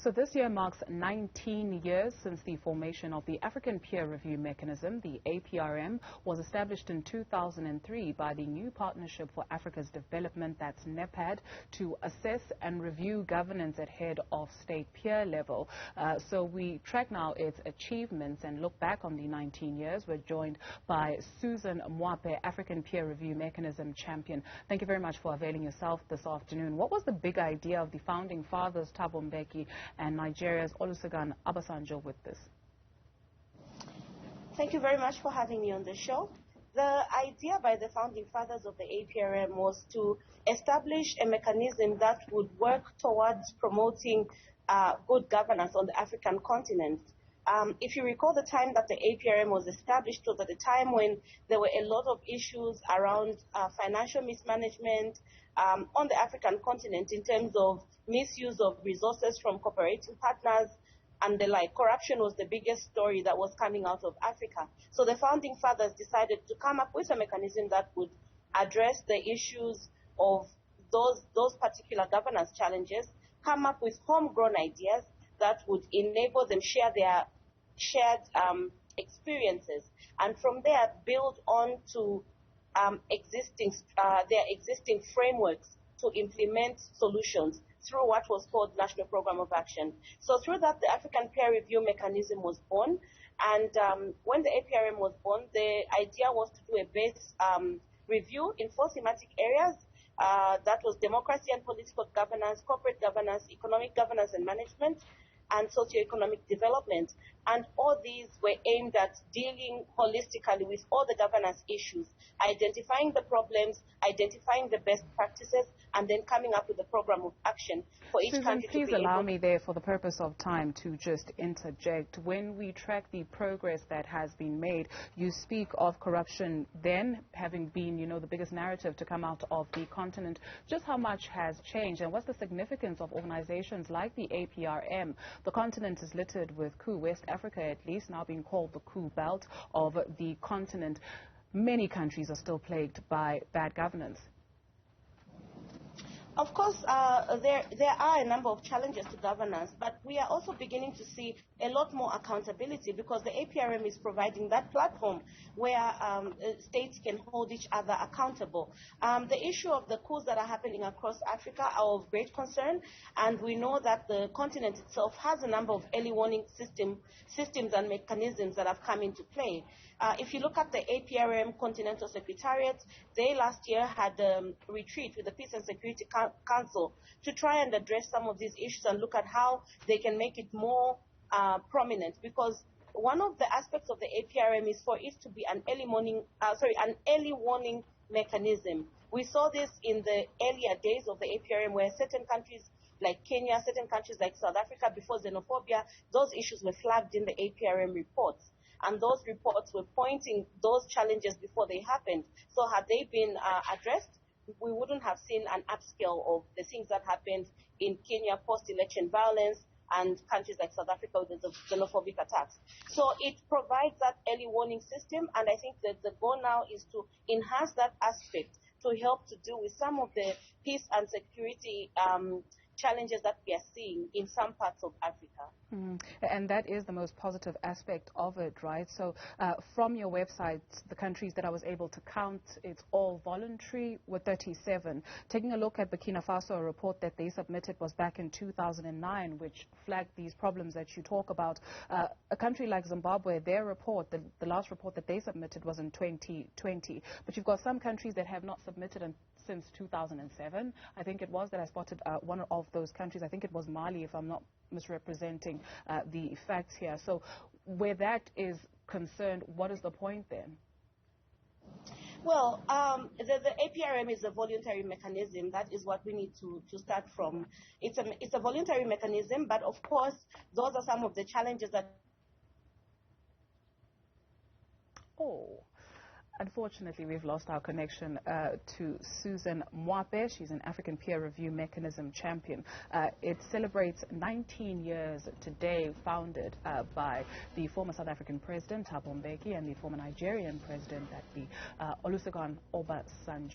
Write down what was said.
So this year marks 19 years since the formation of the African Peer Review Mechanism. The APRM was established in 2003 by the New Partnership for Africa's Development, that's NEPAD, to assess and review governance at head of state peer level. So we track now its achievements and look back on the 19 years. We're joined by Susan Mwape, African Peer Review Mechanism champion. Thank you very much for availing yourself this afternoon. What was the big idea of the founding fathers, Thabo Mbeki, and Nigeria's Olusegun Obasanjo with this? Thank you very much for having me on the show. The idea by the founding fathers of the APRM was to establish a mechanism that would work towards promoting good governance on the African continent. If you recall the time that the APRM was established, was at a time when there were a lot of issues around financial mismanagement on the African continent in terms of misuse of resources from cooperating partners and the like. Corruption was the biggest story that was coming out of Africa. So the founding fathers decided to come up with a mechanism that would address the issues of those particular governance challenges, come up with homegrown ideas that would enable them share their shared experiences, and from there build on to their existing frameworks to implement solutions through what was called National Program of Action. So through that, the African Peer Review Mechanism was born, and when the APRM was born, the idea was to do a base review in 4 thematic areas. That was democracy and political governance, corporate governance, economic governance and management, and socioeconomic development. And all these were aimed at dealing holistically with all the governance issues, identifying the problems, identifying the best practices, and then coming up with a program of action for each Susan, country to be please allow me there, for the purpose of time, to just interject. When we track the progress that has been made, you speak of corruption then having been, the biggest narrative to come out of the continent. Just how much has changed, and what's the significance of organizations like the APRM? The continent is littered with coup. West Africa, at least, now being called the coup belt of the continent. Many countries are still plagued by bad governance. Of course, there are a number of challenges to governance, but we are also beginning to see a lot more accountability, because the APRM is providing that platform where states can hold each other accountable. The issue of the coups that are happening across Africa are of great concern, and we know that the continent itself has a number of early warning systems and mechanisms that have come into play. If you look at the APRM Continental Secretariat, they last year had a retreat with the Peace and Security Council to try and address some of these issues and look at how they can make it more prominent, because one of the aspects of the APRM is for it to be an early warning mechanism. We saw this in the earlier days of the APRM, where certain countries like Kenya, certain countries like South Africa, before xenophobia, those issues were flagged in the APRM reports. And those reports were pointing those challenges before they happened. So had they been addressed, we wouldn't have seen an upscale of the things that happened in Kenya, post-election violence, and countries like South Africa with the xenophobic attacks. So it provides that early warning system, and I think that the goal now is to enhance that aspect to help to deal with some of the peace and security challenges that we are seeing in some parts of Africa. And that is the most positive aspect of it, right? So from your website, the countries that I was able to count, it's all voluntary with 37. Taking a look at Burkina Faso, a report that they submitted was back in 2009, which flagged these problems that you talk about. A country like Zimbabwe, their report, the last report that they submitted was in 2020. But you've got some countries that have not submitted since 2007. I think it was that I spotted one of those countries. I think it was Mali, if I'm not misrepresenting the facts here. So where that is concerned, what is the point then? Well, the APRM is a voluntary mechanism. That is what we need to start from. It's a voluntary mechanism, but of course, those are some of the challenges that... Unfortunately, we've lost our connection to Susan Mwape. She's an African Peer Review Mechanism champion. It celebrates 19 years today, founded by the former South African President, Thabo Mbeki, and the former Nigerian President, Olusegun Obasanjo.